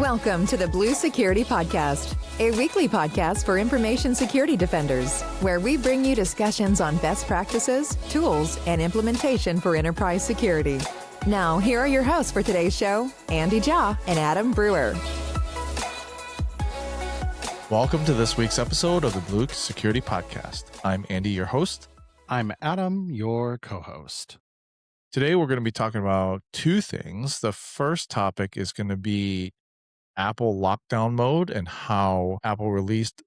Welcome to the Blue Security Podcast, a weekly podcast for information security defenders, where we bring you discussions on best practices, tools, and implementation for enterprise security. Now, here are your hosts for today's show, Andy Jha and Adam Brewer. Welcome to this week's episode of the Blue Security Podcast. I'm Andy, your host. I'm Adam, your co-host. Today, we're going to be talking about two things. The first topic is going to be Apple lockdown mode and how Apple released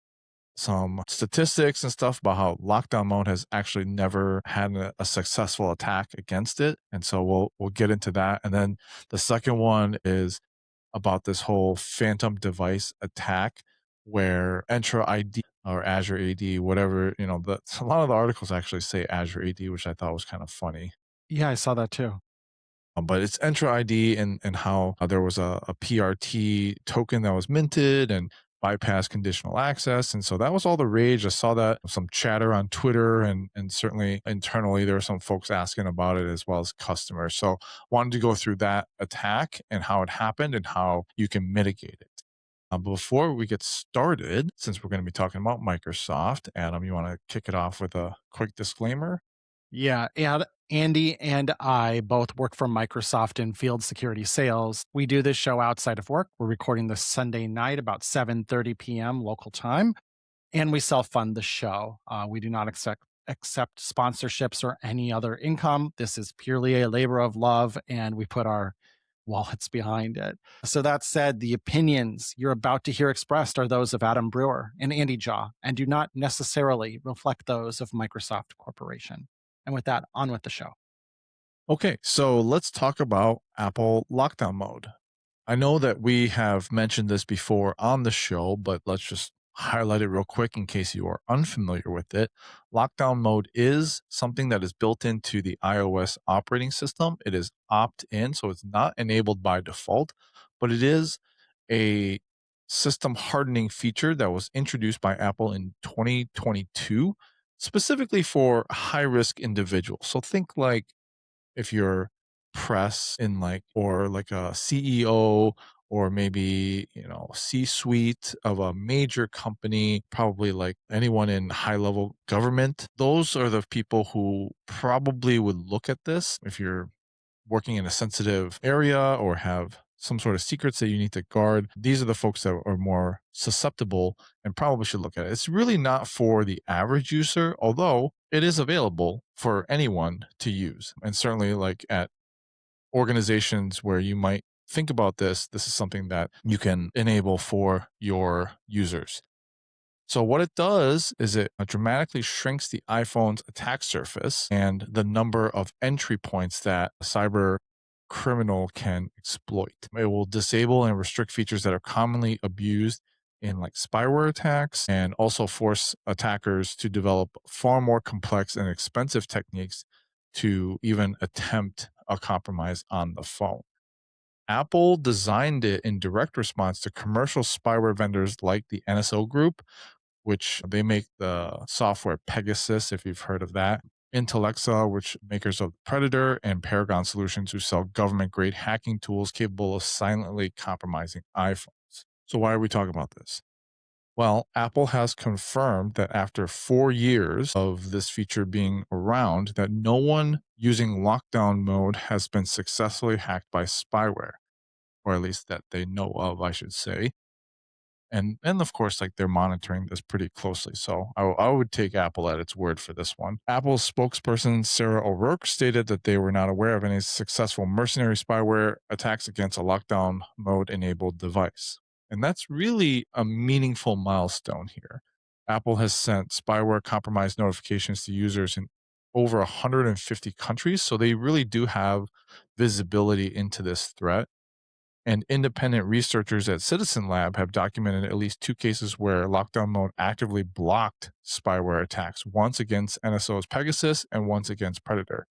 some statistics and stuff about how lockdown mode has actually never had a successful attack against it. And so we'll get into that. And then the second one is about this whole phantom device attack where Entra ID or Azure AD, whatever, a lot of the articles actually say Azure AD, which I thought was kind of funny. Yeah, I saw that too. But it's Entra ID and how there was a PRT token that was minted and bypassed conditional access. And so that was all the rage. I saw that some chatter on Twitter and certainly internally, there were some folks asking about it as well as customers. So wanted to go through that attack and how it happened and how you can mitigate it. Before we get started, since we're going to be talking about Microsoft, Adam, you want to kick it off with a quick disclaimer? Yeah, and Andy and I both work for Microsoft in field security sales. We do this show outside of work. We're recording this Sunday night about 7:30 p.m. local time, and we self-fund the show. We do not accept sponsorships or any other income. This is purely a labor of love, and we put our wallets behind it. So that said, the opinions you're about to hear expressed are those of Adam Brewer and Andy Jha, and do not necessarily reflect those of Microsoft Corporation. And with that, on with the show. Okay, so let's talk about Apple lockdown mode. I know that we have mentioned this before on the show, but let's just highlight it real quick in case you are unfamiliar with it. Lockdown mode is something that is built into the iOS operating system. It is opt-in, so it's not enabled by default, but it is a system hardening feature that was introduced by Apple in 2022, specifically for high-risk individuals. So think like if you're press in or a CEO or maybe, C-suite of a major company, probably like anyone in high-level government. Those are the people who probably would look at this if you're working in a sensitive area or have some sort of secrets that you need to guard. These are the folks that are more susceptible and probably should look at it. It's really not for the average user, although it is available for anyone to use. And certainly like at organizations where you might think about this is something that you can enable for your users. So what it does is it dramatically shrinks the iPhone's attack surface and the number of entry points that a cyber criminal can exploit. It will disable and restrict features that are commonly abused in spyware attacks and also force attackers to develop far more complex and expensive techniques to even attempt a compromise on the phone. Apple designed it in direct response to commercial spyware vendors like the NSO Group, which they make the software Pegasus, if you've heard of that, Intellexa, which makers of Predator, and Paragon Solutions, who sell government-grade hacking tools capable of silently compromising iPhones. So why are we talking about this? Well, Apple has confirmed that after 4 years of this feature being around, that no one using lockdown mode has been successfully hacked by spyware, or at least that they know of, I should say. And of course, they're monitoring this pretty closely. So I would take Apple at its word for this one. Apple's spokesperson, Sarah O'Rourke, stated that they were not aware of any successful mercenary spyware attacks against a lockdown mode enabled device. And that's really a meaningful milestone here. Apple has sent spyware compromise notifications to users in over 150 countries. So they really do have visibility into this threat. And independent researchers at Citizen Lab have documented at least 2 cases where lockdown mode actively blocked spyware attacks, once against NSO's Pegasus and once against Predator.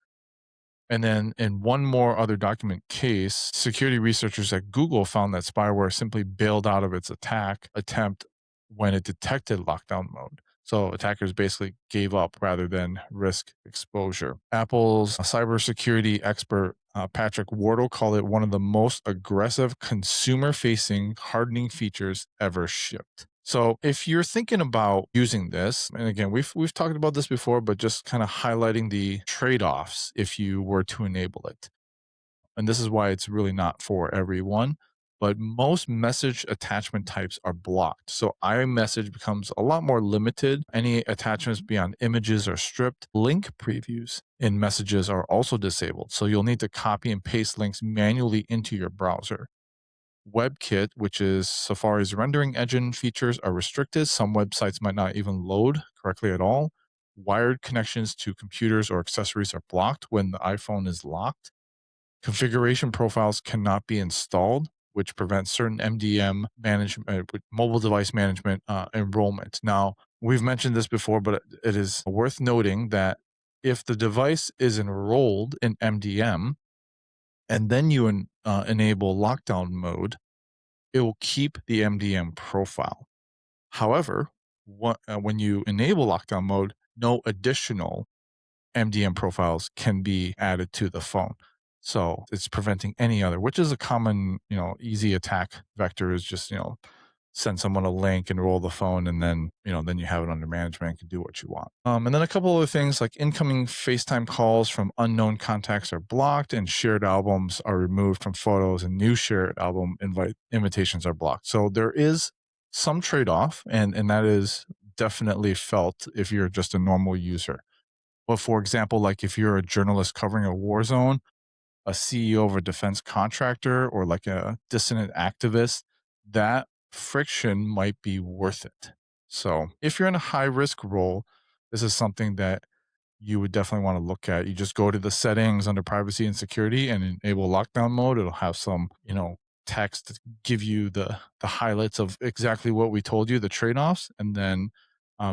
And then in one more other document case, security researchers at Google found that spyware simply bailed out of its attack attempt when it detected lockdown mode. So attackers basically gave up rather than risk exposure. Apple's cybersecurity expert Patrick Wardle called it one of the most aggressive consumer-facing hardening features ever shipped. So if you're thinking about using this, and again, we've talked about this before, but just kind of highlighting the trade-offs if you were to enable it. And this is why it's really not for everyone. But most message attachment types are blocked. So iMessage becomes a lot more limited. Any attachments beyond images are stripped. Link previews in messages are also disabled. So you'll need to copy and paste links manually into your browser. WebKit, which is Safari's rendering engine features, are restricted. Some websites might not even load correctly at all. Wired connections to computers or accessories are blocked when the iPhone is locked. Configuration profiles cannot be installed, which prevents certain MDM management, mobile device management enrollment. Now, we've mentioned this before, but it is worth noting that if the device is enrolled in MDM and then you enable lockdown mode, it will keep the MDM profile. However, when you enable lockdown mode, no additional MDM profiles can be added to the phone. So it's preventing any other, which is a common, easy attack vector is just, send someone a link and roll the phone and then, then you have it under management and can do what you want. And then a couple other things like incoming FaceTime calls from unknown contacts are blocked and shared albums are removed from photos and new shared album invitations are blocked. So there is some trade-off and that is definitely felt if you're just a normal user. But for example, like if you're a journalist covering a war zone, a CEO of a defense contractor, or like a dissident activist, that friction might be worth it. So if you're in a high risk role, this is something that you would definitely want to look at. You just go to the settings under privacy and security and enable lockdown mode. It'll have some, text to give you the highlights of exactly what we told you, the trade-offs, and then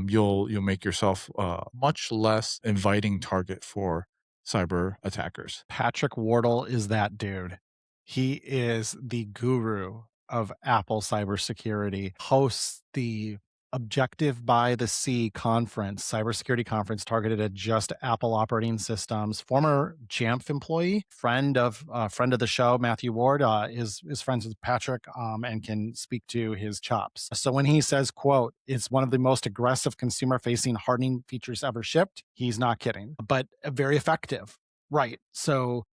you'll make yourself a much less inviting target for cyber attackers. Patrick Wardle is that dude. He is the guru of Apple cybersecurity, hosts the Objective by the Sea conference, cybersecurity conference targeted at just Apple operating systems. Former Jamf employee, friend of the show, Matthew Ward, is friends with Patrick and can speak to his chops. So when he says, "quote," it's one of the most aggressive consumer-facing hardening features ever shipped, he's not kidding, but very effective. Right. So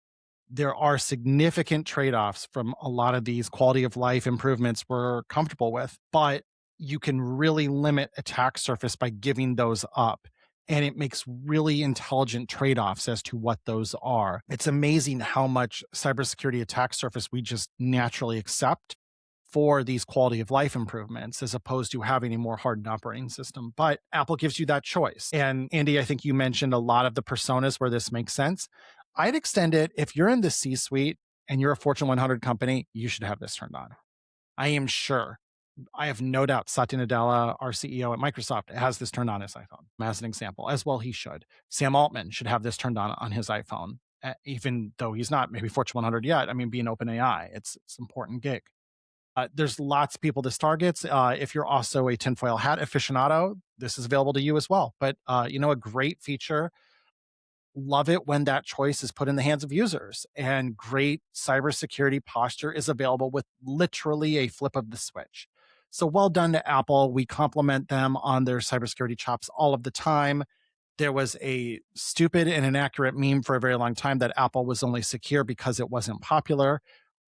there are significant trade-offs from a lot of these quality of life improvements we're comfortable with, but you can really limit attack surface by giving those up. And it makes really intelligent trade-offs as to what those are. It's amazing how much cybersecurity attack surface we just naturally accept for these quality of life improvements as opposed to having a more hardened operating system. But Apple gives you that choice. And Andy, I think you mentioned a lot of the personas where this makes sense. I'd extend it. If you're in the C-suite and you're a Fortune 100 company, you should have this turned on. I am sure. I have no doubt Satya Nadella, our CEO at Microsoft, has this turned on his iPhone, as an example. As well, he should. Sam Altman should have this turned on his iPhone, even though he's not maybe Fortune 100 yet. I mean, being OpenAI, it's an important gig. There's lots of people this targets. If you're also a tinfoil hat aficionado, this is available to you as well. But, a great feature. Love it when that choice is put in the hands of users, and great cybersecurity posture is available with literally a flip of the switch. So well done to Apple. We compliment them on their cybersecurity chops all of the time. There was a stupid and inaccurate meme for a very long time that Apple was only secure because it wasn't popular.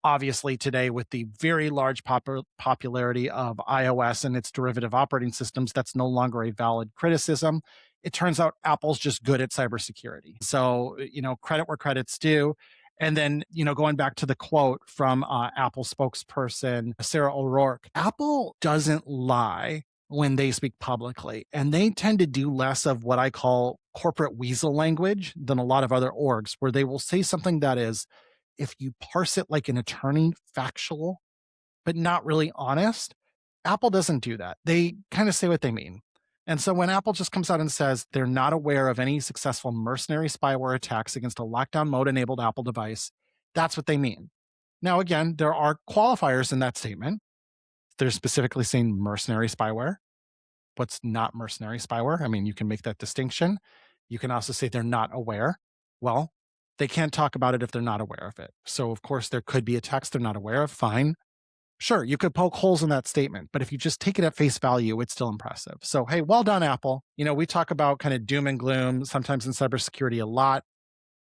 Obviously, today, with the very large popularity of iOS and its derivative operating systems, that's no longer a valid criticism. It turns out Apple's just good at cybersecurity. So, credit where credit's due. And then, going back to the quote from Apple spokesperson Sarah O'Rourke, Apple doesn't lie when they speak publicly, and they tend to do less of what I call corporate weasel language than a lot of other orgs, where they will say something that is, if you parse it like an attorney, factual, but not really honest. Apple doesn't do that. They kind of say what they mean. And so when Apple just comes out and says they're not aware of any successful mercenary spyware attacks against a lockdown mode enabled Apple device, that's what they mean. Now, again, there are qualifiers in that statement. They're specifically saying mercenary spyware. What's not mercenary spyware? I mean, you can make that distinction. You can also say they're not aware. Well, They can't talk about it if they're not aware of it. So, of course, there could be a text they're not aware of. Fine. Sure, you could poke holes in that statement, but if you just take it at face value, it's still impressive. So, hey, well done, Apple. We talk about kind of doom and gloom sometimes in cybersecurity a lot.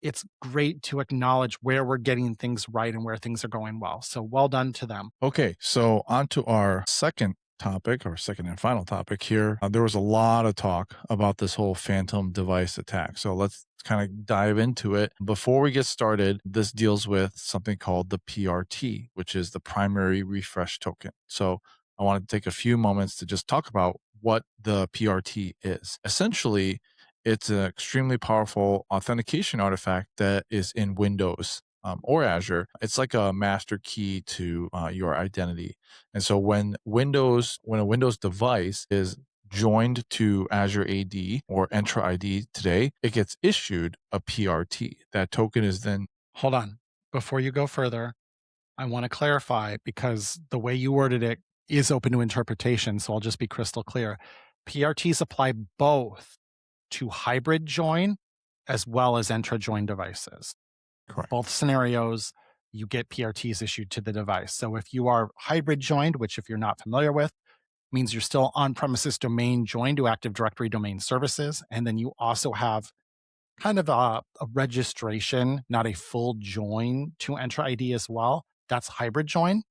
It's great to acknowledge where we're getting things right and where things are going well. So, well done to them. Okay, so on to our second topic, or second and final topic here. There was a lot of talk about this whole phantom device attack. So let's kind of dive into it. Before we get started, this deals with something called the PRT, which is the primary refresh token. So I want to take a few moments to just talk about what the PRT is. Essentially, it's an extremely powerful authentication artifact that is in Windows or Azure. It's like a master key to your identity. And so when a Windows device is joined to Azure AD or Entra ID today, it gets issued a PRT. That token is then Hold on. Before you go further, I want to clarify because the way you worded it is open to interpretation. So I'll just be crystal clear. PRTs apply both to hybrid join as well as Entra join devices. correct. Both scenarios, you get PRTs issued to the device. So if you are hybrid joined, which if you're not familiar with, means you're still on-premises domain joined to Active Directory domain services. And then you also have kind of a registration, not a full join to Entra ID as well. That's hybrid join.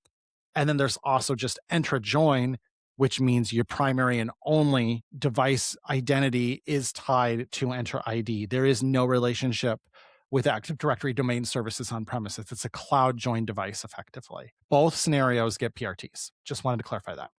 And then there's also just Entra join, which means your primary and only device identity is tied to Entra ID. There is no relationship with Active Directory domain services on premises. It's a cloud joined device effectively. Both scenarios get PRTs. Just wanted to clarify that.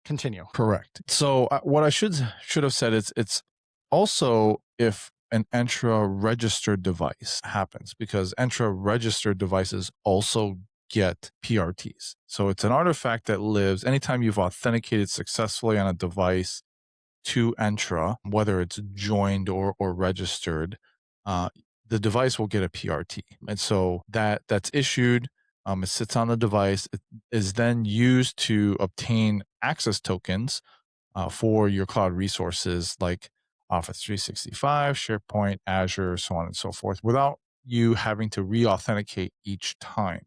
Continue. Correct. So what I should have said is it's also if an Entra registered device happens, because Entra registered devices also get PRTs. So it's an artifact that lives anytime you've authenticated successfully on a device to Entra, whether it's joined or registered, the device will get a PRT. And so that's issued. It sits on the device. It is then used to obtain access tokens for your cloud resources like Office 365, SharePoint, Azure, so on and so forth, without you having to re-authenticate each time.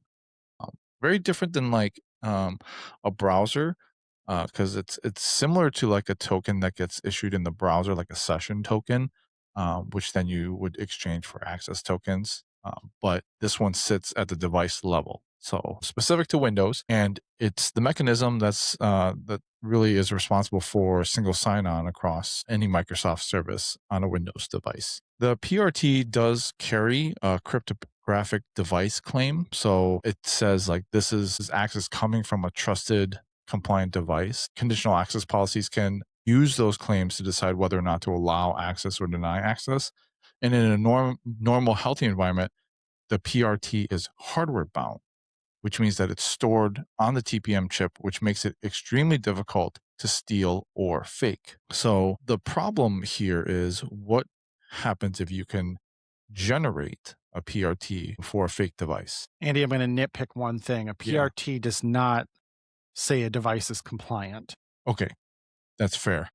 Very different than like a browser, because it's similar to like a token that gets issued in the browser, like a session token, which then you would exchange for access tokens. But this one sits at the device level, so specific to Windows, and it's the mechanism that really is responsible for single sign-on across any Microsoft service on a Windows device. The PRT does carry a cryptographic device claim, so it says like this is access coming from a trusted compliant device. Conditional access policies can use those claims to decide whether or not to allow access or deny access. And in a normal, healthy environment, the PRT is hardware bound, which means that it's stored on the TPM chip, which makes it extremely difficult to steal or fake. So the problem here is what happens if you can generate a PRT for a fake device? Andy, I'm going to nitpick one thing. A PRT does not say a device is compliant. Okay, that's fair.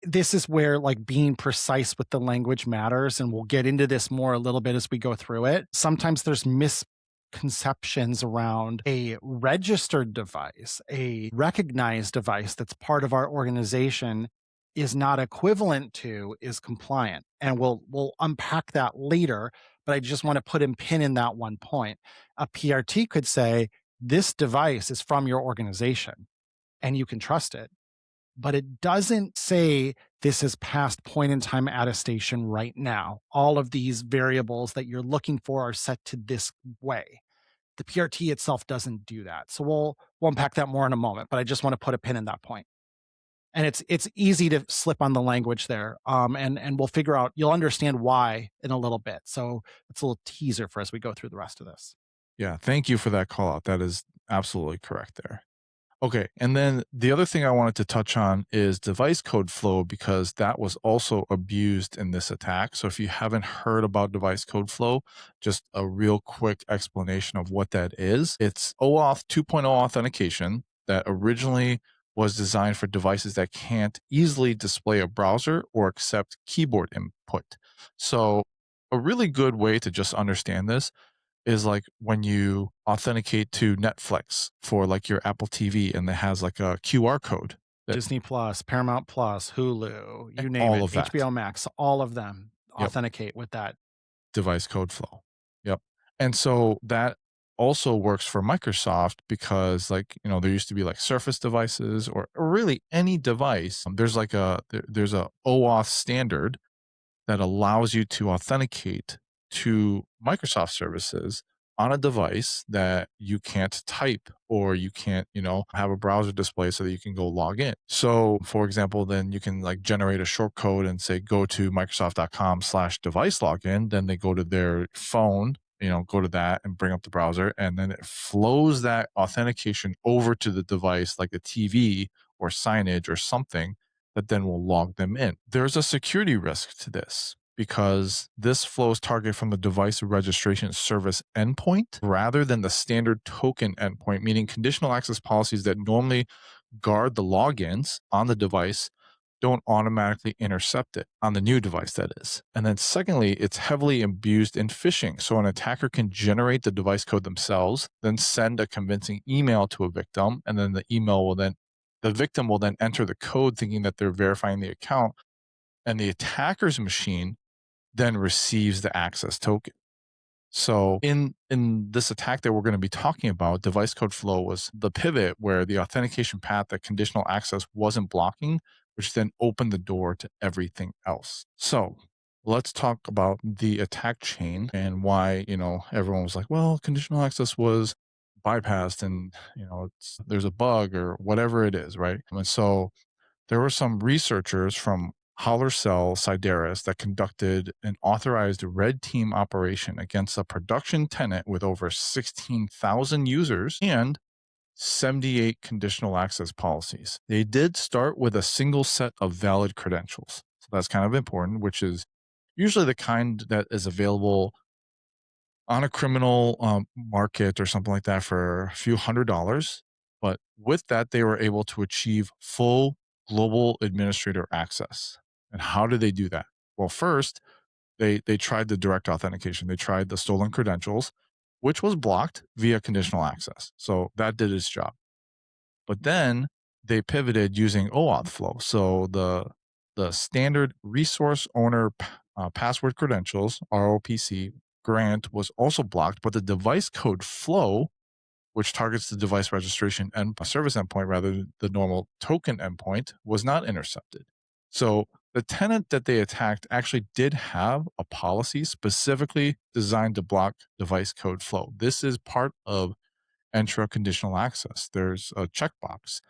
This is where like being precise with the language matters, and we'll get into this more a little bit as we go through it. Sometimes there's misconceptions around a registered device, a recognized device that's part of our organization is not equivalent to is compliant. And we'll unpack that later, but I just want to put a pin in that one point. A PRT could say this device is from your organization and you can trust it. But it doesn't say this is past point in time attestation right now. All of these variables that you're looking for are set to this way. The PRT itself doesn't do that. So we'll unpack that more in a moment, but I just want to put a pin in that point. And it's easy to slip on the language there. And we'll figure out, you'll understand why in a little bit. So it's a little teaser for as we go through the rest of this. Yeah, thank you for that call out. That is absolutely correct there. Okay, and then the other thing I wanted to touch on is device code flow, because that was also abused in this attack. So if you haven't heard about device code flow, just a real quick explanation of what that is. It's OAuth 2.0 authentication that originally was designed for devices that can't easily display a browser or accept keyboard input. So a really good way to just understand this is like when you authenticate to Netflix for like your Apple TV and it has like a QR code that Disney Plus, Paramount Plus, Hulu, you name all it, of that. HBO Max, all of them Yep. authenticate with that. Device code flow. Yep. And so that also works for Microsoft because like, there used to be like Surface devices or really any device. There's like there's a OAuth standard that allows you to authenticate to Microsoft services on a device that you can't type or you can't, have a browser display so that you can go log in. So for example, then you can like generate a short code and say, go to Microsoft.com/device login. Then they go to their phone, go to that and bring up the browser. And then it flows that authentication over to the device, like the TV or signage or something that then will log them in. There's a security risk to this because this flows target from the device registration service endpoint rather than the standard token endpoint, meaning conditional access policies that normally guard the logins on the device don't automatically intercept it on the new device, that is. And then secondly, it's heavily abused in phishing. So an attacker can generate the device code themselves, then send a convincing email to a victim, and then the victim will then enter the code thinking that they're verifying the account, and the attacker's machine then receives the access token. So in this attack that we're going to be talking about, device code flow was the pivot where the authentication path that conditional access wasn't blocking, which then opened the door to everything else. So let's talk about the attack chain and why, everyone was like, well, conditional access was bypassed and, there's a bug or whatever it is, right? And so there were some researchers from Howler Sideris that conducted an authorized red team operation against a production tenant with over 16,000 users and 78 conditional access policies. They did start with a single set of valid credentials. So that's kind of important, which is usually the kind that is available on a criminal market or something like that for a few $100s. But with that, they were able to achieve full global administrator access. And how did they do that? Well, first, they tried the direct authentication. They tried the stolen credentials, which was blocked via conditional access. So that did its job. But then they pivoted using OAuth flow. So the standard resource owner password credentials, ROPC, grant was also blocked, but the device code flow, which targets the device registration and service endpoint rather than the normal token endpoint, was not intercepted. So the tenant that they attacked actually did have a policy specifically designed to block device code flow. This is part of Entra conditional access. There's a checkbox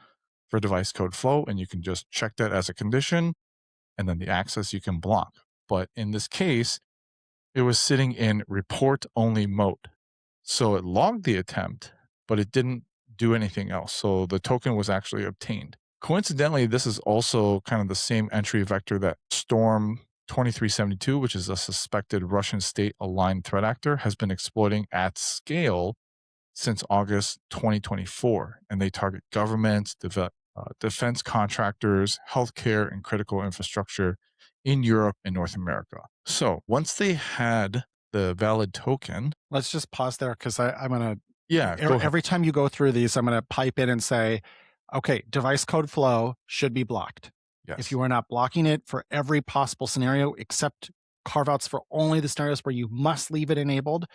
for device code flow, and you can just check that as a condition, and then the access you can block. But in this case, it was sitting in report only mode. So it logged the attempt, but it didn't do anything else. So the token was actually obtained. Coincidentally, this is also kind of the same entry vector that Storm 2372, which is a suspected Russian state aligned threat actor, has been exploiting at scale since August 2024. And they target governments, defense contractors, healthcare, and critical infrastructure in Europe and North America. So once they had the valid token, Let's just pause there because I'm going to, go ahead. every time you go through these, I'm going to pipe in and say, okay, device code flow should be blocked. Yes. If you are not blocking it for every possible scenario, except carve outs for only the scenarios where you must leave it enabled,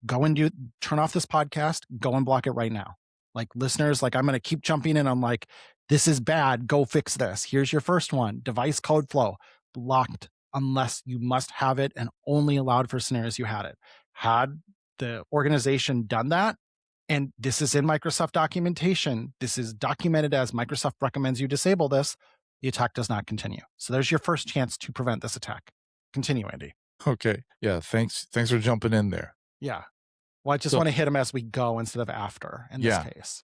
go and turn off this podcast, go and block it right now. Like listeners, like I'm going to keep jumping in. I'm like, this is bad. Go fix this. Here's your first one. Device code flow blocked unless you must have it and only allowed for scenarios you had it. Had the organization done that, and this is in Microsoft documentation, this is documented as Microsoft recommends you disable this, the attack does not continue. So there's your first chance to prevent this attack. Continue, Andy. Okay. Yeah. Thanks for jumping in there. Yeah. Well, I just want to hit them as we go instead of after in this case.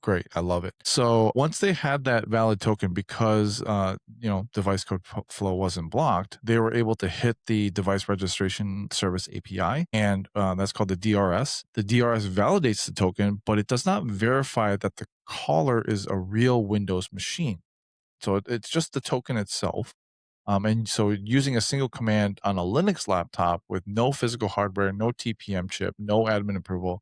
Great. I love it. So once they had that valid token, because, device code flow wasn't blocked, they were able to hit the device registration service API, and that's called the DRS. The DRS validates the token, but it does not verify that the caller is a real Windows machine. So it's just the token itself. And so using a single command on a Linux laptop with no physical hardware, no TPM chip, no admin approval,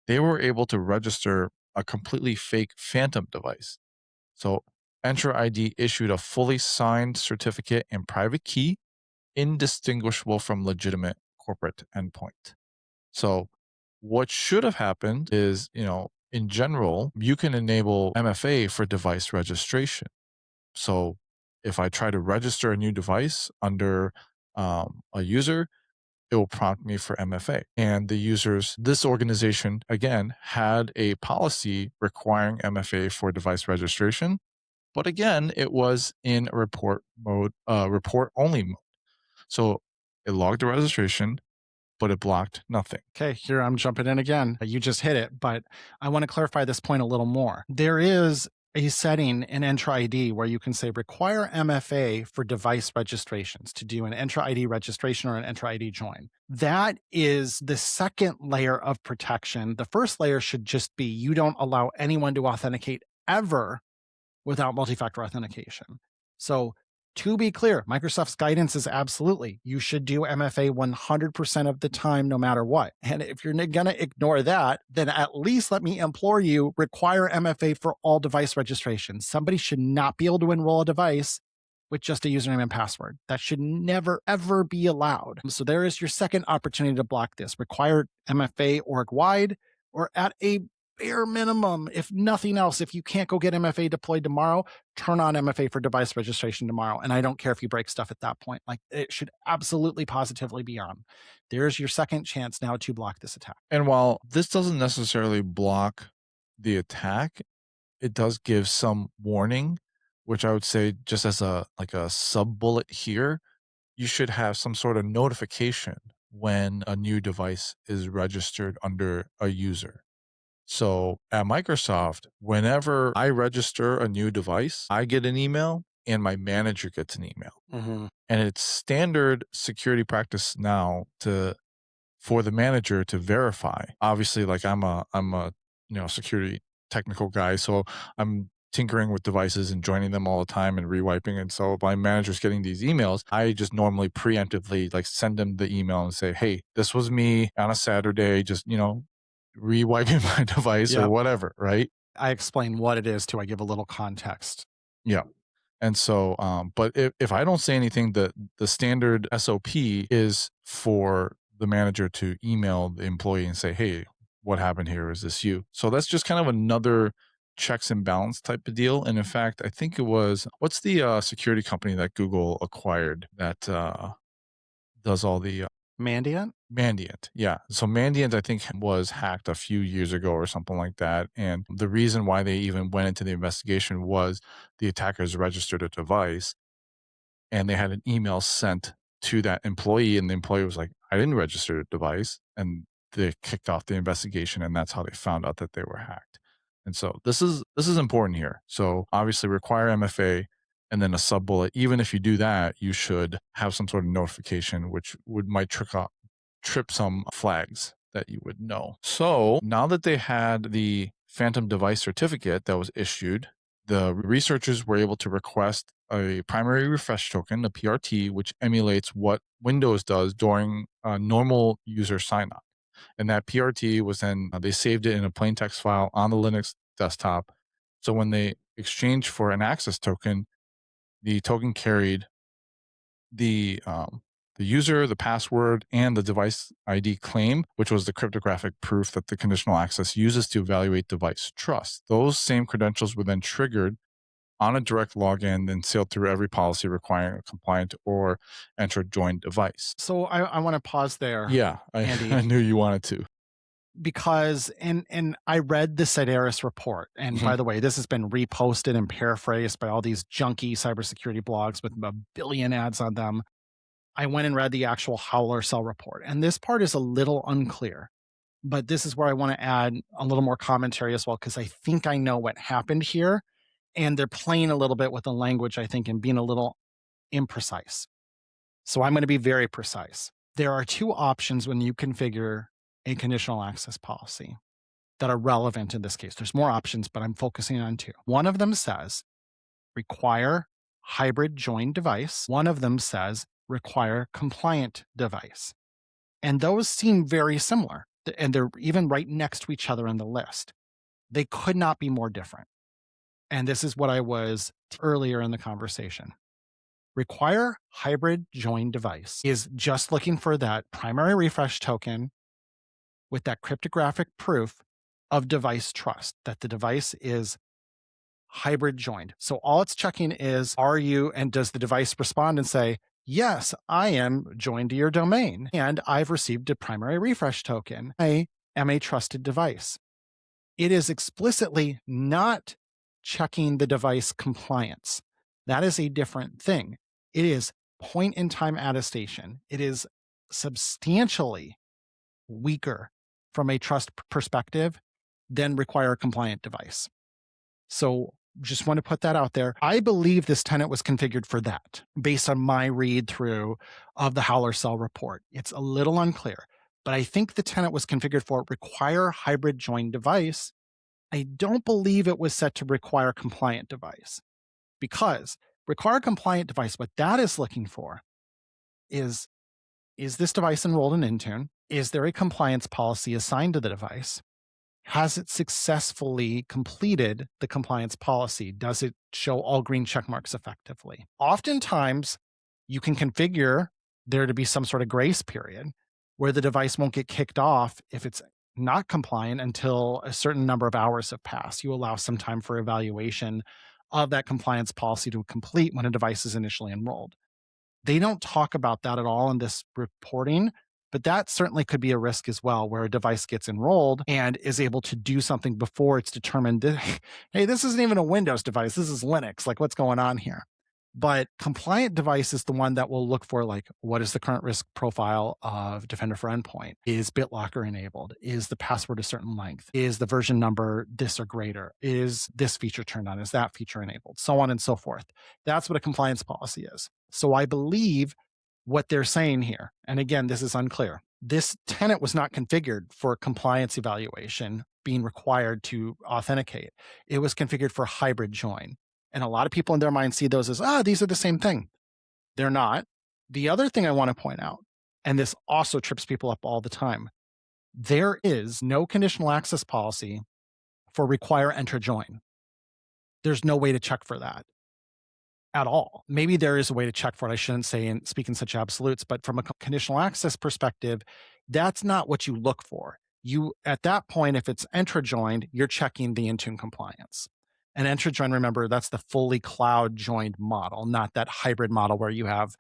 they were able to register a completely fake phantom device. So Entra ID issued a fully signed certificate and private key, indistinguishable from legitimate corporate endpoint. So what should have happened is, in general, you can enable MFA for device registration. So if I try to register a new device under a user, it will prompt me for MFA. And this organization, again, had a policy requiring MFA for device registration. But again, it was in report mode, report only mode. So it logged the registration, but it blocked nothing. Okay, here I'm jumping in again. You just hit it, but I want to clarify this point a little more. There is a setting in Entra ID where you can say require MFA for device registrations to do an Entra ID registration or an Entra ID join. That is the second layer of protection. The first layer should just be you don't allow anyone to authenticate ever without multi-factor authentication. So to be clear, Microsoft's guidance is absolutely, you should do MFA 100% of the time, no matter what. And if you're going to ignore that, then at least let me implore you, require MFA for all device registrations. Somebody should not be able to enroll a device with just a username and password. That should never, ever be allowed. So there is your second opportunity to block this. Require MFA org-wide, or at a bare minimum, if nothing else, if you can't go get MFA deployed tomorrow, turn on MFA for device registration tomorrow. And I don't care if you break stuff at that point. Like, it should absolutely positively be on. There's your second chance now to block this attack. And while this doesn't necessarily block the attack, it does give some warning, which I would say just as a sub bullet here, you should have some sort of notification when a new device is registered under a user. So at Microsoft, whenever I register a new device, I get an email and my manager gets an email. Mm-hmm. And it's standard security practice now for the manager to verify. Obviously, like I'm a security technical guy, so I'm tinkering with devices and joining them all the time and rewiping. And so my manager's getting these emails. I just normally preemptively like send them the email and say, hey, this was me on a Saturday, just rewiping my device or Yep. whatever, right? I explain what it is too. I give a little context. Yeah. And so, but if I don't say anything, the standard SOP is for the manager to email the employee and say, hey, what happened here? Is this you? So that's just kind of another checks and balance type of deal. And in fact, I think it was, what's the security company that Google acquired that does all the Mandiant? Mandiant, yeah. So Mandiant, I think, was hacked a few years ago or something like that. And the reason why they even went into the investigation was the attackers registered a device and they had an email sent to that employee. And the employee was like, I didn't register a device. And they kicked off the investigation. And that's how they found out that they were hacked. And so this is important here. So obviously require MFA and then a sub bullet. Even if you do that, you should have some sort of notification, which might trip some flags that you would know. So now that they had the Phantom Device certificate that was issued, the researchers were able to request a primary refresh token, a PRT, which emulates what Windows does during normal user sign-on. And that PRT was then, they saved it in a plain text file on the Linux desktop. So when they exchanged for an access token, the token carried the user, the password, and the device ID claim, which was the cryptographic proof that the conditional access uses to evaluate device trust. Those same credentials were then triggered on a direct login and sailed through every policy requiring a compliant or Entra joined device. So I want to pause there. Yeah, Andy. I knew you wanted to. Because and I read the Sideris report, and by the way, this has been reposted and paraphrased by all these junky cybersecurity blogs with a billion ads on them. I went and read the actual Howler cell report, and this part is a little unclear, but this is where I want to add a little more commentary as well, because I think I know what happened here, and they're playing a little bit with the language, I think, and being a little imprecise. So I'm going to be very precise. There are two options when you configure a conditional access policy that are relevant in this case. There's more options, but I'm focusing on two. One of them says require hybrid joined device. One of them says require compliant device. And those seem very similar. And they're even right next to each other in the list. They could not be more different. And this is what I was earlier in the conversation. Require hybrid joined device is just looking for that primary refresh token with that cryptographic proof of device trust, that the device is hybrid joined. So all it's checking is, are you, and does the device respond and say, yes, I am joined to your domain and I've received a primary refresh token. I am a trusted device. It is explicitly not checking the device compliance. That is a different thing. It is point in time attestation. It is substantially weaker from a trust perspective than require a compliant device. So just want to put that out there. I believe this tenant was configured for that based on my read through of the Howler cell report. It's a little unclear, but I think the tenant was configured for require hybrid joined device. I don't believe it was set to require compliant device, because require compliant device, what that is looking for is this device enrolled in Intune? Is there a compliance policy assigned to the device? Has it successfully completed the compliance policy? Does it show all green check marks effectively? Oftentimes, you can configure there to be some sort of grace period where the device won't get kicked off if it's not compliant until a certain number of hours have passed. You allow some time for evaluation of that compliance policy to complete when a device is initially enrolled. They don't talk about that at all in this reporting, but that certainly could be a risk as well, where a device gets enrolled and is able to do something before it's determined that, hey, this isn't even a Windows device, this is Linux, like what's going on here? But compliant device is the one that will look for, like, what is the current risk profile of Defender for Endpoint? Is BitLocker enabled? Is the password a certain length? Is the version number this or greater? Is this feature turned on? Is that feature enabled? So on and so forth. That's what a compliance policy is. So I believe what they're saying here, and again, this is unclear, this tenant was not configured for compliance evaluation being required to authenticate. It was configured for hybrid join. And a lot of people in their mind see those as, these are the same thing. They're not. The other thing I want to point out, and this also trips people up all the time, there is no conditional access policy for require Entra join. There's no way to check for that at all. Maybe there is a way to check for it. I shouldn't say and speak in such absolutes, but from a conditional access perspective, that's not what you look for. You, at that point, if it's Entra joined, you're checking the Intune compliance. And Entra join, remember, that's the fully cloud joined model, not that hybrid model where you have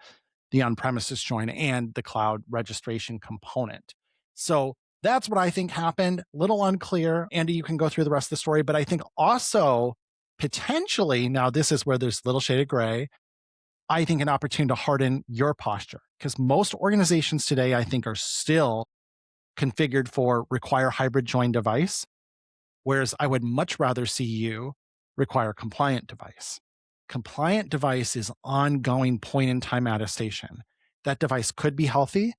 the on-premises join and the cloud registration component. So that's what I think happened. Little unclear. Andy, you can go through the rest of the story, but I think also potentially, now this is where there's little shade of gray, I think an opportunity to harden your posture, because most organizations today, I think, are still configured for require hybrid join device, whereas I would much rather see you require compliant device. Compliant device is ongoing point in time attestation. That device could be healthy,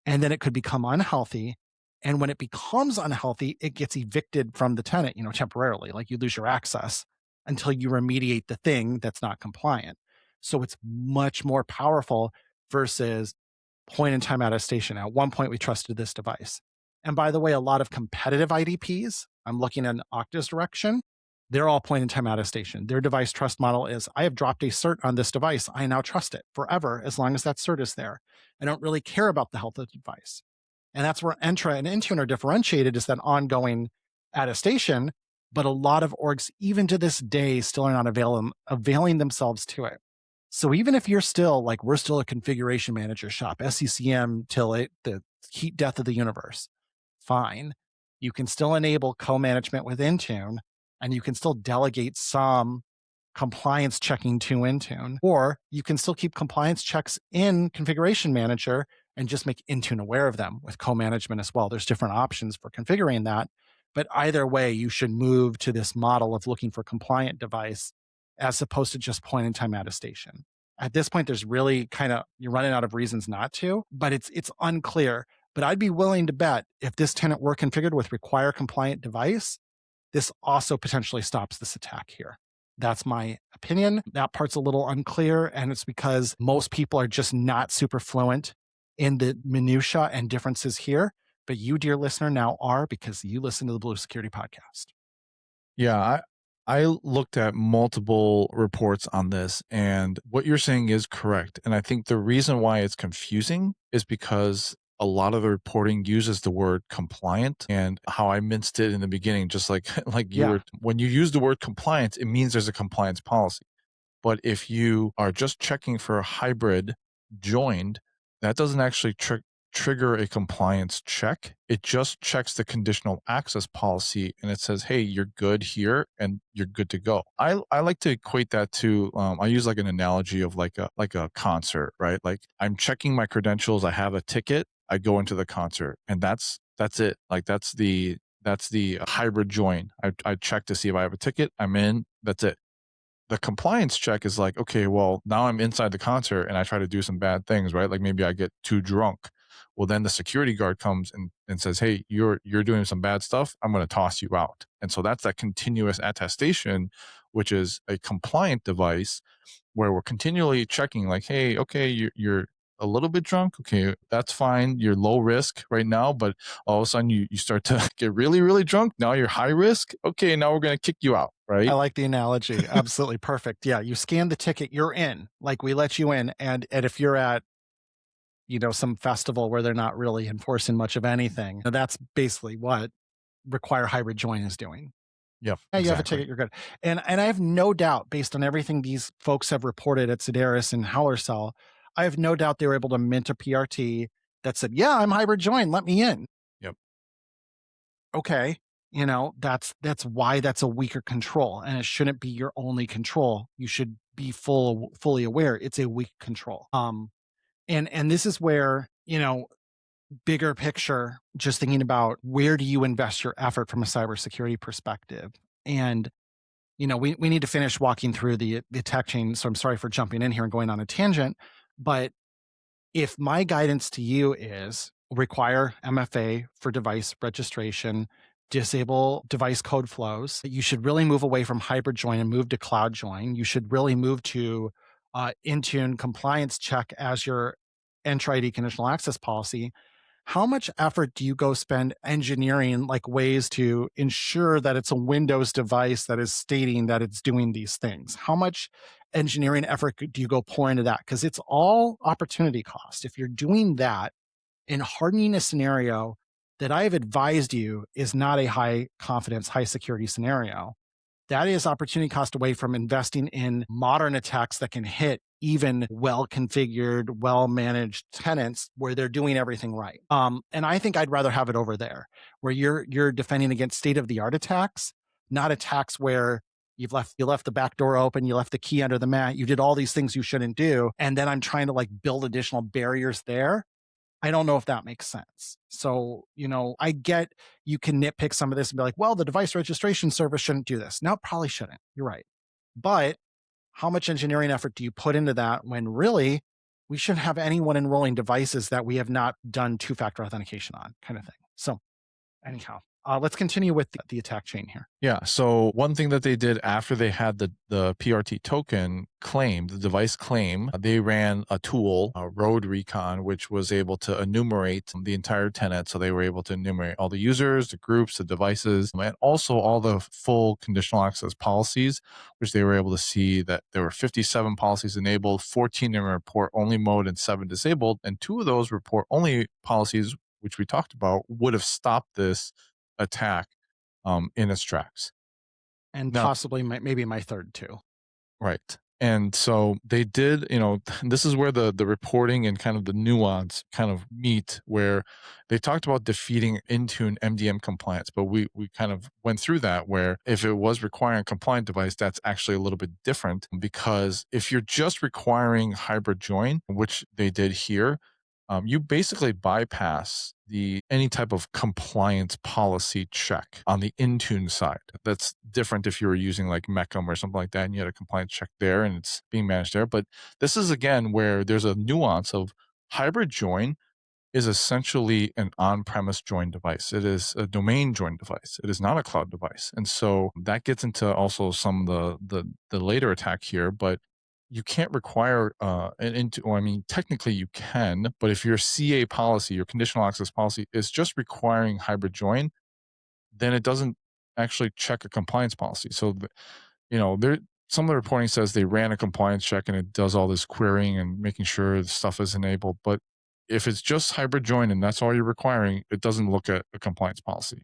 and then it could become unhealthy. And when it becomes unhealthy, it gets evicted from the tenant, temporarily, like you lose your access until you remediate the thing that's not compliant. So it's much more powerful versus point in time attestation. At one point, we trusted this device. And by the way, a lot of competitive IDPs, I'm looking at Okta's direction, they're all point in time attestation. Their device trust model is, I have dropped a cert on this device. I now trust it forever as long as that cert is there. I don't really care about the health of the device. And that's where Entra and Intune are differentiated, is that ongoing attestation. But a lot of orgs, even to this day, still are not availing themselves to it. So even if you're still like, we're still a configuration manager shop, SCCM till the heat death of the universe, fine. You can still enable co-management with Intune, and you can still delegate some compliance checking to Intune, or you can still keep compliance checks in Configuration Manager and just make Intune aware of them with co-management as well. There's different options for configuring that. But either way, you should move to this model of looking for compliant device as opposed to just point in time attestation. At this point, there's really you're running out of reasons not to, but it's unclear. But I'd be willing to bet if this tenant were configured with require compliant device, this also potentially stops this attack here. That's my opinion. That part's a little unclear, and it's because most people are just not super fluent in the minutia and differences here. But you, dear listener, now are, because you listen to the Blue Security Podcast. Yeah, I looked at multiple reports on this, and what you're saying is correct. And I think the reason why it's confusing is because a lot of the reporting uses the word compliant, and how I minced it in the beginning, just like like you Yeah. were, when you use the word compliance, it means there's a compliance policy. But if you are just checking for a hybrid joined, that doesn't actually trigger a compliance check. It just checks the conditional access policy and it says, hey, you're good here and you're good to go. I like to equate that to, I use like an analogy of like a concert, right? Like I'm checking my credentials. I have a ticket. I go into the concert and that's it. Like that's the hybrid join. I check to see if I have a ticket. I'm in. That's it. The compliance check is like, okay, well, now I'm inside the concert and I try to do some bad things, right? Like maybe I get too drunk. Well, then the security guard comes and says, hey, you're doing some bad stuff. I'm going to toss you out. And so that's that continuous attestation, which is a compliant device where we're continually checking like, hey, okay, you're a little bit drunk. Okay, that's fine. You're low risk right now, but all of a sudden you start to get really, really drunk. Now you're high risk. Okay, now we're going to kick you out, right? I like the analogy. Absolutely perfect. Yeah, you scan the ticket, you're in. Like we let you in, and if you're at some festival where they're not really enforcing much of anything, that's basically what require hybrid join is doing. Yep. Yeah, you have a Exactly. ticket, you're good. And I have no doubt, based on everything these folks have reported at Sedaris and Howler Cell, I have no doubt they were able to mint a PRT that said, yeah, I'm hybrid join, let me in. Yep. Okay. That's why that's a weaker control, and it shouldn't be your only control. You should be fully aware it's a weak control. And this is where, bigger picture, just thinking about where do you invest your effort from a cybersecurity perspective. And, we need to finish walking through the attack chain. So I'm sorry for jumping in here and going on a tangent. But if my guidance to you is require MFA for device registration, disable device code flows, you should really move away from hybrid join and move to cloud join. You should really move to Intune compliance check as your Entra ID conditional access policy. How much effort do you go spend engineering like ways to ensure that it's a Windows device that is stating that it's doing these things? How much engineering effort do you go pour into that? Because it's all opportunity cost. If you're doing that and hardening a scenario that I have advised you is not a high confidence, high security scenario, that is opportunity cost away from investing in modern attacks that can hit even well-configured, well-managed tenants where they're doing everything right. And I think I'd rather have it over there, where you're defending against state-of-the-art attacks, not attacks where you left the back door open, you left the key under the mat, you did all these things you shouldn't do, and then I'm trying to like build additional barriers there. I don't know if that makes sense. So, I get you can nitpick some of this and be like, well, the device registration service shouldn't do this. No, it probably shouldn't. You're right. But how much engineering effort do you put into that when really we shouldn't have anyone enrolling devices that we have not done two-factor authentication on, kind of thing. So anyhow, let's continue with the attack chain here. Yeah. So one thing that they did after they had the PRT token claim, the device claim, they ran a tool, a road recon, which was able to enumerate the entire tenant. So they were able to enumerate all the users, the groups, the devices, and also all the full conditional access policies, which they were able to see that there were 57 policies enabled, 14 in report only mode, and 7 disabled. And 2 of those report only policies, which we talked about, would have stopped this attack in its tracks. And Now, possibly maybe my third too. right. And so they did, this is where the reporting and kind of the nuance kind of meet, where they talked about defeating Intune MDM compliance, but we kind of went through that, where if it was requiring a compliant device, that's actually a little bit different, because if you're just requiring hybrid join, which they did here, you basically bypass any type of compliance policy check on the Intune side. That's different if you were using like Mecum or something like that, and you had a compliance check there and it's being managed there. But this is again where there's a nuance of hybrid join. is essentially an on-premise joined device. It is a domain joined device. It is not a cloud device. And so that gets into also some of the later attack here, but you can't require an into well, I mean, technically you can, but if your CA policy, your conditional access policy is just requiring hybrid join, then it doesn't actually check a compliance policy. So there some of the reporting says they ran a compliance check and it does all this querying and making sure the stuff is enabled. But if it's just hybrid join and that's all you're requiring, it doesn't look at a compliance policy.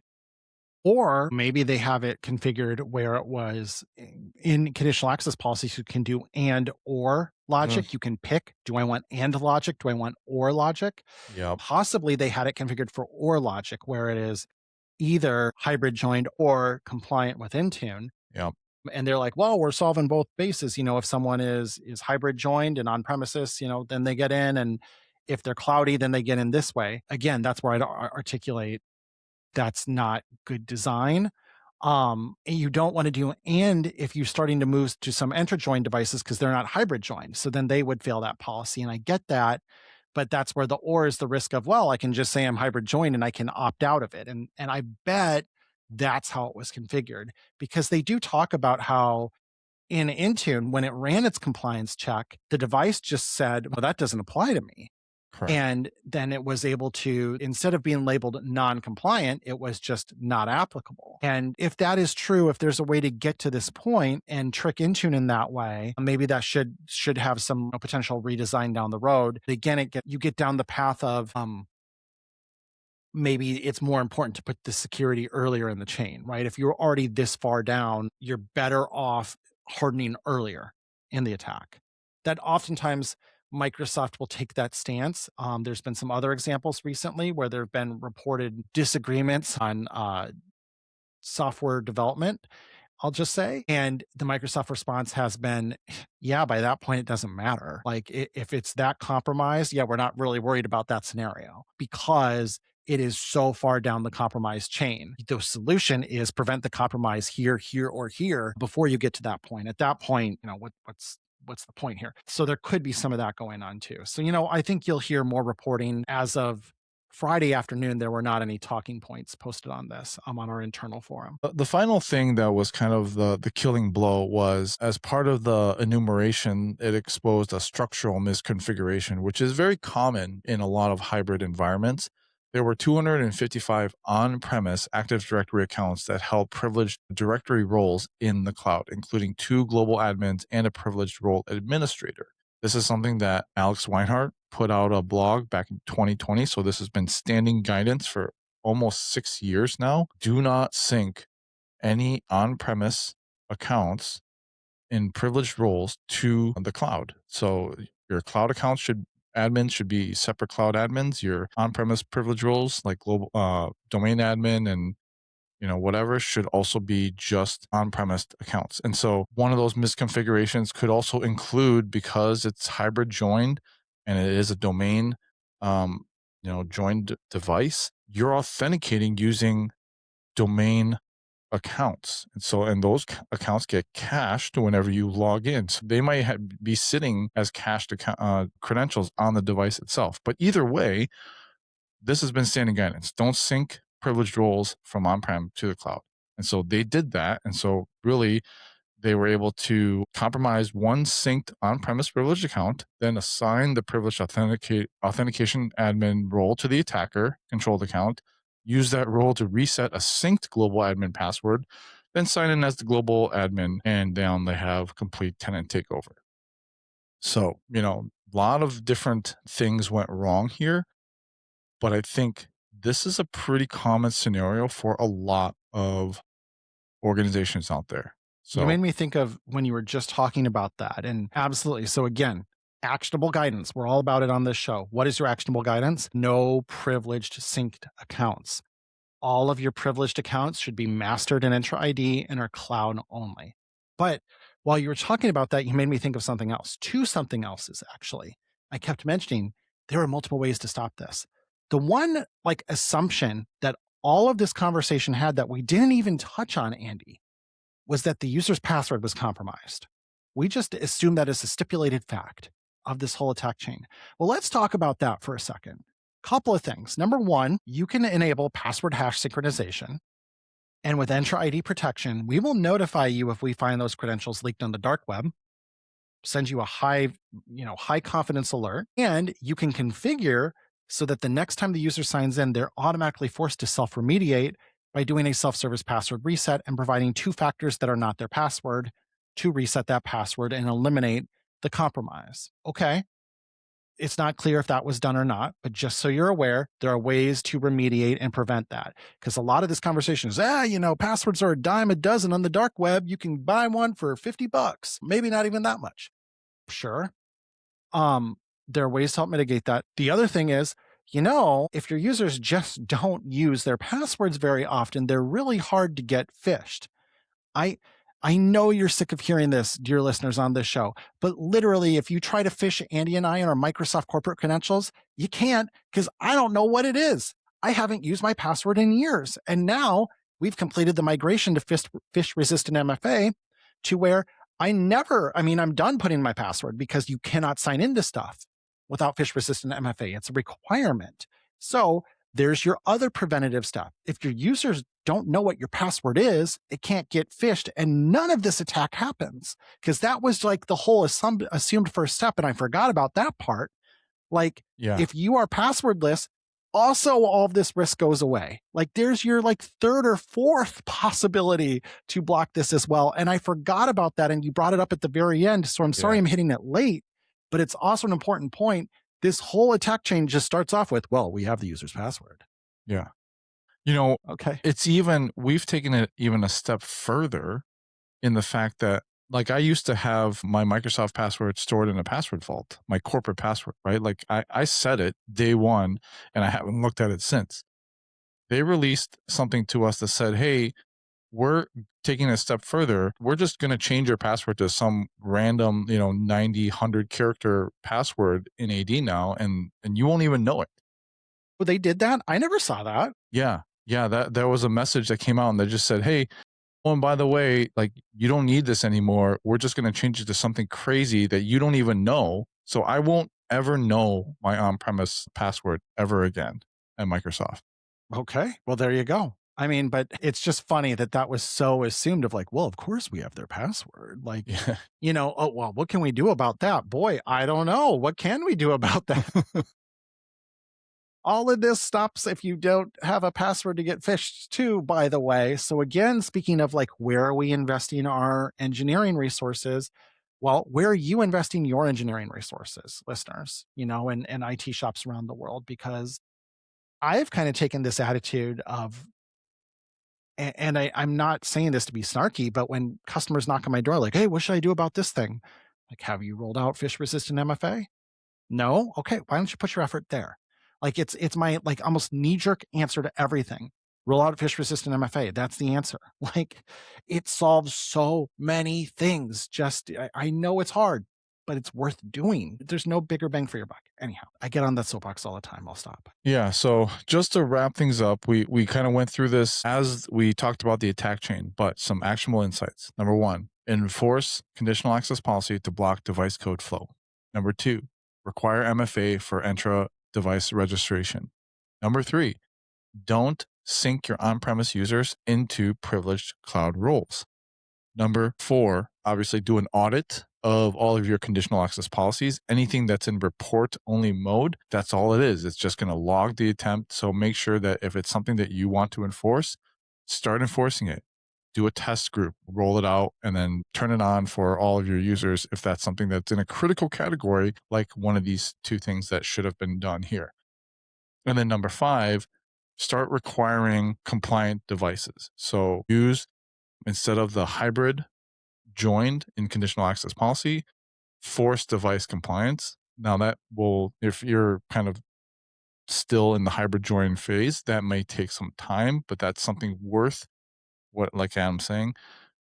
Or maybe they have it configured where it was in conditional access policies, you can do and or Mm, logic. You can pick, do I want and logic? Do I want or logic? yep. Possibly they had it configured for or logic, where it is either hybrid joined or compliant with Intune. Yep. And they're like, well, we're solving both bases. If someone is hybrid joined and on premises, then they get in, and if they're cloudy, then they get in this way. Again, that's where I'd articulate that's not good design. And you don't want to do and if you're starting to move to some Entra joined devices because they're not hybrid joined. So then they would fail that policy. And I get that. But that's where the or is the risk of, well, I can just say I'm hybrid joined and I can opt out of it. And I bet that's how it was configured, because they do talk about how in Intune, when it ran its compliance check, the device just said, well, that doesn't apply to me. Correct. And then it was able to, instead of being labeled non-compliant, it was just not applicable. And if that is true, if there's a way to get to this point and trick Intune in that way, maybe that should have some potential redesign down the road. Again, you get down the path of maybe it's more important to put the security earlier in the chain, right? If you're already this far down, you're better off hardening earlier in the attack. That oftentimes Microsoft will take that stance. There's been some other examples recently where there have been reported disagreements on software development, I'll just say. And the Microsoft response has been, yeah, by that point, it doesn't matter. Like if it's that compromised, yeah, we're not really worried about that scenario because it is so far down the compromise chain. The solution is prevent the compromise here, or here before you get to that point. At that point, what's the point here? So there could be some of that going on too. So, I think you'll hear more reporting. As of Friday afternoon, there were not any talking points posted on this on our internal forum. The final thing that was kind of the killing blow was, as part of the enumeration, it exposed a structural misconfiguration, which is very common in a lot of hybrid environments. There were 255 on-premise Active Directory accounts that held privileged directory roles in the cloud, including 2 global admins and a privileged role administrator. This is something that Alex Weinhardt put out a blog back in 2020. So this has been standing guidance for almost 6 years now. Do not sync any on-premise accounts in privileged roles to the cloud. So your cloud accounts admins should be separate cloud admins. Your on-premise privilege roles like global domain admin and whatever should also be just on-premise accounts. And so one of those misconfigurations could also include, because it's hybrid joined and it is a domain joined device, you're authenticating using domain accounts. And those accounts get cached whenever you log in. So they might be sitting as cached credentials on the device itself. But either way, this has been standing guidance. Don't sync privileged roles from on-prem to the cloud. And so they did that. And so really, they were able to compromise one synced on-premise privileged account, then assign the privileged authentication admin role to the attacker controlled account, use that role to reset a synced global admin password, then sign in as the global admin, and down they have complete tenant takeover. So, a lot of different things went wrong here, but I think this is a pretty common scenario for a lot of organizations out there. You So made me think of when you were just talking about that. And absolutely. So again, actionable guidance. We're all about it on this show. What is your actionable guidance? No privileged synced accounts. All of your privileged accounts should be mastered in Entra ID and are cloud only. But while you were talking about that, you made me think of something else. Two something else's, actually. I kept mentioning there are multiple ways to stop this. The one assumption that all of this conversation had that we didn't even touch on, Andy, was that the user's password was compromised. We just assumed that as a stipulated fact of this whole attack chain. Well, let's talk about that for a second. Couple of things. Number one, you can enable password hash synchronization. And with Entra ID protection, we will notify you if we find those credentials leaked on the dark web, send you a high confidence alert, and you can configure so that the next time the user signs in, they're automatically forced to self-remediate by doing a self-service password reset and providing two factors that are not their password to reset that password and eliminate the compromise. Okay. It's not clear if that was done or not, but just so you're aware, there are ways to remediate and prevent that. Because a lot of this conversation is, passwords are a dime a dozen on the dark web. You can buy one for $50, maybe not even that much. Sure. There are ways to help mitigate that. The other thing is, if your users just don't use their passwords very often, they're really hard to get phished. I know you're sick of hearing this, dear listeners, on this show, but literally, if you try to phish Andy and I on our Microsoft corporate credentials, you can't because I don't know what it is. I haven't used my password in years. And now we've completed the migration to phish resistant MFA to where I'm done putting my password because you cannot sign into stuff without phish resistant MFA. It's a requirement. So there's your other preventative stuff. If your users don't know what your password is, it can't get phished, and none of this attack happens because that was like the whole assumed first step, and I forgot about that part. If you are passwordless, also all of this risk goes away. There's your third or fourth possibility to block this as well, and I forgot about that, and you brought it up at the very end, so I'm sorry I'm hitting it late, but it's also an important point. This whole attack chain just starts off with, well, we have the user's password. Yeah. Okay. We've taken it even a step further in the fact that, I used to have my Microsoft password stored in a password vault, my corporate password, right? I set it day one and I haven't looked at it since. They released something to us that said, hey, we're taking a step further. We're just going to change your password to some random, 90, 100 character password in AD now, and you won't even know it. Well, they did that? I never saw that. Yeah. There was a message that came out and they just said, hey, oh, and by the way, you don't need this anymore. We're just going to change it to something crazy that you don't even know. So I won't ever know my on-premise password ever again at Microsoft. Okay. Well, there you go. But it's just funny that was so assumed of well, of course we have their password. Oh, well, what can we do about that? Boy, I don't know. What can we do about that? All of this stops if you don't have a password to get phished too, by the way. So again, speaking of where are we investing our engineering resources? Well, where are you investing your engineering resources, listeners, and IT shops around the world? Because I've kind of taken this attitude of, and I'm not saying this to be snarky, but when customers knock on my door, hey, what should I do about this thing? Have you rolled out phish resistant MFA? No? Okay, why don't you put your effort there? It's my almost knee-jerk answer to everything. Roll out phish resistant MFA. That's the answer. It solves so many things. I know it's hard, but it's worth doing. There's no bigger bang for your buck. Anyhow, I get on that soapbox all the time. I'll stop. Yeah. So just to wrap things up, we kind of went through this as we talked about the attack chain, but some actionable insights. Number one, enforce conditional access policy to block device code flow. Number two, require MFA for Entra device registration. Number three, don't sync your on-premise users into privileged cloud roles. Number four, obviously do an audit of all of your conditional access policies. Anything that's in report only mode, that's all it is. It's just going to log the attempt. So make sure that if it's something that you want to enforce, start enforcing it. Do a test group, roll it out, and then turn it on for all of your users if that's something that's in a critical category, like one of these two things that should have been done here. And then number five, start requiring compliant devices. So use, instead of the hybrid joined in conditional access policy, force device compliance. Now that will, if you're kind of still in the hybrid join phase, that may take some time, but that's something worth what, like I'm saying,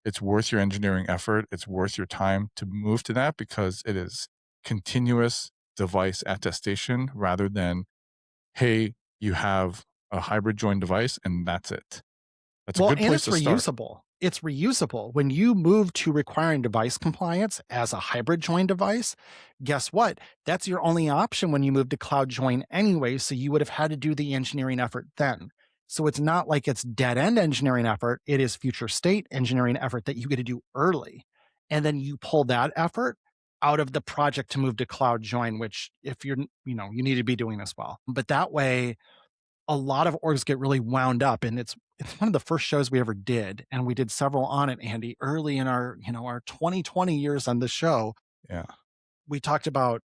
it's worth your engineering effort. It's worth your time to move to that because it is continuous device attestation rather than, hey, you have a hybrid join device and that's it. That's a good place to start. Reusable. it's reusable. When you move to requiring device compliance as a hybrid join device, guess what? That's your only option when you move to cloud join anyway. So you would have had to do the engineering effort then. So it's not like it's dead end engineering effort. It is future state engineering effort that you get to do early. And then you pull that effort out of the project to move to cloud join, which if you're, you need to be doing as well. But that way, a lot of orgs get really wound up, and it's one of the first shows we ever did, and we did several on it, Andy, early in our 2020 years on the show. Yeah. We talked about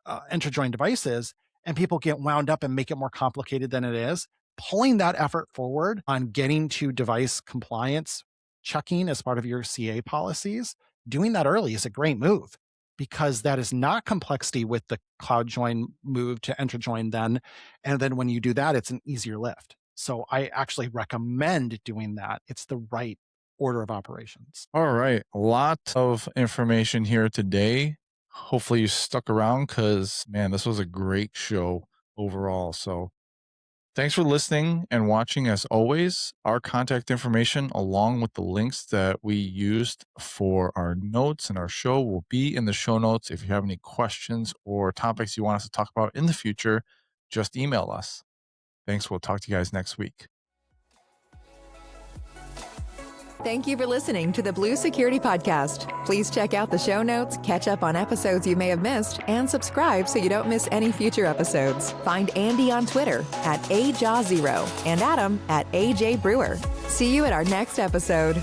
Entra join devices, and people get wound up and make it more complicated than it is. Pulling that effort forward on getting to device compliance checking as part of your CA policies, doing that early is a great move, because that is not complexity with the cloud join move to Entra join then. And then when you do that, it's an easier lift. So I actually recommend doing that. It's the right order of operations. All right. A lot of information here today. Hopefully you stuck around because, man, this was a great show overall. So thanks for listening and watching. As always, our contact information along with the links that we used for our notes and our show will be in the show notes. If you have any questions or topics you want us to talk about in the future, just email us. Thanks. We'll talk to you guys next week. Thank you for listening to the Blue Security Podcast. Please check out the show notes, catch up on episodes you may have missed, and subscribe so you don't miss any future episodes. Find Andy on Twitter @AJaw0 and Adam @AJ Brewer. See you at our next episode.